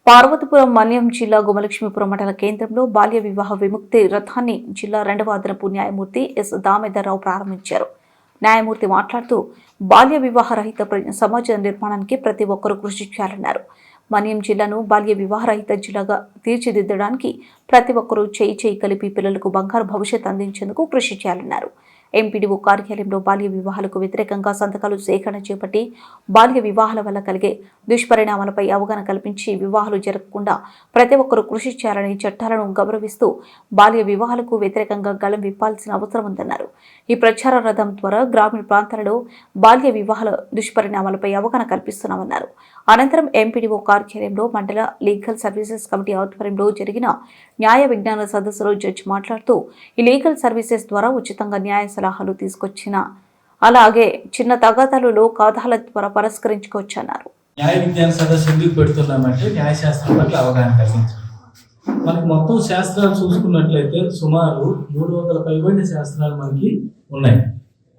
పార్వతీపురం మన్యం జిల్లా గుమలక్ష్మీపురం మండల కేంద్రంలో బాల్య వివాహ విముక్తి రథాన్ని జిల్లా 2వ అదనపు న్యాయమూర్తి ఎస్ దామోదరరావు ప్రారంభించారు. న్యాయమూర్తి మాట్లాడుతూ బాల్య వివాహ రహిత సమాజ నిర్మాణానికి ప్రతి ఒక్కరూ కృషి చేయాలన్నారు. మన్యం జిల్లాను బాల్య వివాహ రహిత జిల్లాగా తీర్చిదిద్దడానికి ప్రతి ఒక్కరూ చేయి కలిపి పిల్లలకు బంగారు భవిష్యత్ అందించేందుకు కృషి చేయాలన్నారు. ఎంపీడీఓ కార్యాలయంలో బాల్య వివాహాలకు వ్యతిరేకంగా సంతకాలు సేకరణ చేపట్టి బాల్య వివాహాల వల్ల కలిగే దుష్పరిణామాలపై అవగాహన కల్పించి వివాహాలు జరగకుండా ప్రతి ఒక్కరూ కృషి చేయాలని, చట్టాలను గౌరవిస్తూ బాల్య వివాహాలకు వ్యతిరేకంగా గళం విప్పాల్సిన అవసరం ఉందన్నారు. ఈ ప్రచార రథం ద్వారా గ్రామీణ ప్రాంతాలలో బాల్య వివాహాల దుష్పరిణామాలపై అవగాహన కల్పిస్తున్నామన్నారు. అనంతరం ఎంపీడీఓ కార్యాలయంలో మండల లీగల్ సర్వీసెస్ కమిటీ ఆధ్వర్యంలో జరిగిన న్యాయ విజ్ఞాన సదస్సులో జడ్జి మాట్లాడుతూ ఈ లీగల్ సర్వీసెస్ ద్వారా ఉచితంగా న్యాయ సలహాలు తీసుకొచ్చిన అలాగే చిన్న తగాదాలు లోక్ అదాలత్ ద్వారా పరిష్కరించుకోవచ్చన్నారు. న్యాయ విజ్ఞాన సదస్సు ఎందుకు పెడుతున్నామంటే న్యాయశాస్త్రం పట్ల అవగాహన కలిగించాలి. మనకి మొత్తం శాస్త్రాలు చూసుకున్నట్లయితే సుమారు 300 పైబడిన శాస్త్రాలు మనకి ఉన్నాయి.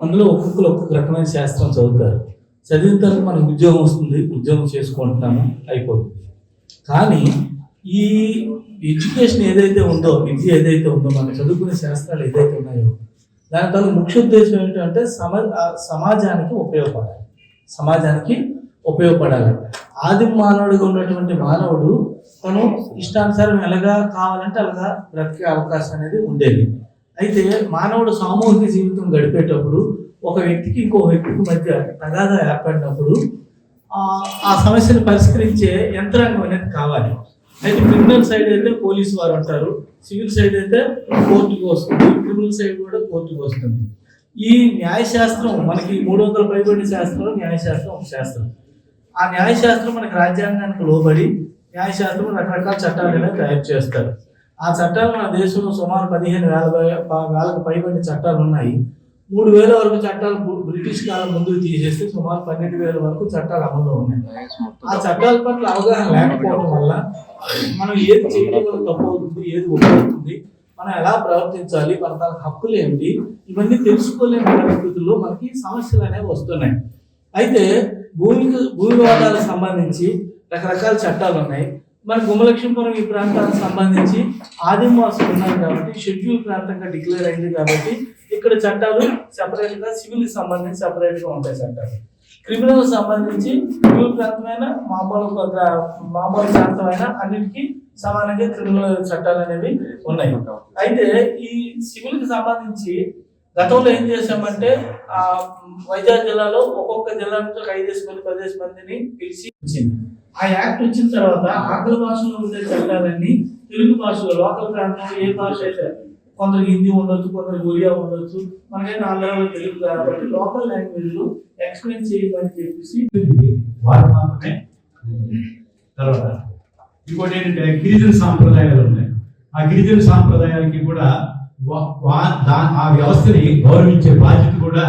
అందులో ఒక్కొక్క రకమైన శాస్త్రం చదువుతారు. చదివిన తర్వాత మనకు ఉద్యోగం వస్తుంది, ఉద్యోగం చేసుకుంటున్నాము, అయిపోతుంది. కానీ ఈ ఎడ్యుకేషన్ ఏదైతే ఉందో, విద్య ఏదైతే ఉందో, మనం చదువుకునే శాస్త్రాలు ఏదైతే ఉన్నాయో దాని తన ముఖ్య ఉద్దేశం ఏంటంటే సమాజానికి ఉపయోగపడాలి. ఆదిమ మానవుడిగా ఉన్నటువంటి మానవుడు తను ఇష్టానుసారం ఎలాగా కావాలంటే అలాగా బ్రతికే అవకాశం అనేది ఉండేది. అయితే మానవుడు సామూహిక జీవితం గడిపేటప్పుడు ఒక వ్యక్తికి ఇంకో వ్యక్తికి మధ్య తగాదా ఏర్పడినప్పుడు ఆ సమస్యను పరిష్కరించే యంత్రాంగం అనేది కావాలి. అయితే క్రిమినల్ సైడ్ అయితే పోలీసు వారు ఉంటారు, సివిల్ సైడ్ అయితే కోర్టుకు వస్తుంది, క్రిమినల్ సైడ్ కూడా కోర్టుకు వస్తుంది. ఈ న్యాయశాస్త్రం మనకి 300 పైబడిన శాస్త్రంలో న్యాయశాస్త్రం ఒక శాస్త్రం. ఆ న్యాయశాస్త్రం మనకి రాజ్యాంగానికి లోబడి న్యాయశాస్త్రం రకరకాల చట్టాలను తయారు చేస్తారు. ఆ చట్టాలు మన దేశంలో సుమారు 15,000 పైబడిన చట్టాలు ఉన్నాయి. 3,000 వరకు చట్టాలు బ్రిటిష్ కాలం ముందుకు తీసేస్తే సుమారు 12,000 వరకు చట్టాలు అమల్లో ఉన్నాయి. ఆ చట్టాల పట్ల అవగాహన లేకపోవడం వల్ల మనం ఏది చేయడం వల్ల తప్పు అవుతుంది, ఏది ఉపయోగపడుతుంది, మనం ఎలా ప్రవర్తించాలి, మన తన హక్కులు ఏమిటి, ఇవన్నీ తెలుసుకోలేని పరిస్థితుల్లో మనకి సమస్యలు అనేవి వస్తున్నాయి. అయితే భూమి వివాదాలకు సంబంధించి రకరకాల చట్టాలు ఉన్నాయి. మన గుమలక్ష్మీపురం ఈ ప్రాంతానికి సంబంధించి ఆదివాసులు ఉన్నారు కాబట్టి షెడ్యూల్ ప్రాంతంగా డిక్లేర్ అయింది కాబట్టి ఇక్కడ చట్టాలు సెపరేట్గా, సివిల్కి సంబంధించి సెపరేట్గా ఉంటాయి చట్టాలు. క్రిమినల్ సంబంధించి సివిల్ ప్రాంతమైన మామూలు ప్రాంతమైన అన్నిటికీ సమానంగా క్రిమినల్ చట్టాలు అనేవి ఉన్నాయి. అయితే ఈ సివిల్కి సంబంధించి గతంలో ఏం చేశామంటే వైజాగ్ జిల్లాలో ఒక్కొక్క జిల్లా నుంచి 5 మంది 10 మందిని పిలిచి వచ్చింది. ఆ యాక్ట్ వచ్చిన తర్వాత ఆంగ్ల భాషలో ఉండే చట్టాలన్నీ తెలుగు భాషలో లోకల్ ప్రాంతంలో ఏ భాష అయితే కొందరికి హిందీ ఉండొచ్చు, కొందరికి ఒరియా ఉండొచ్చు, మనకైతే ఆంధ్రాలో తెలుగు కాబట్టి లోకల్ లాంగ్వేజ్ లో ఎక్స్ప్లెయిన్ చేయమని చెప్పేసి వారు మాత్రమే. తర్వాత ఇంకోటి ఏంటంటే గిరిజన సాంప్రదాయాలు ఉన్నాయి. ఆ గిరిజన సాంప్రదాయాలకి కూడా ఆ వ్యవస్థని గౌరవించే బాధ్యత కూడా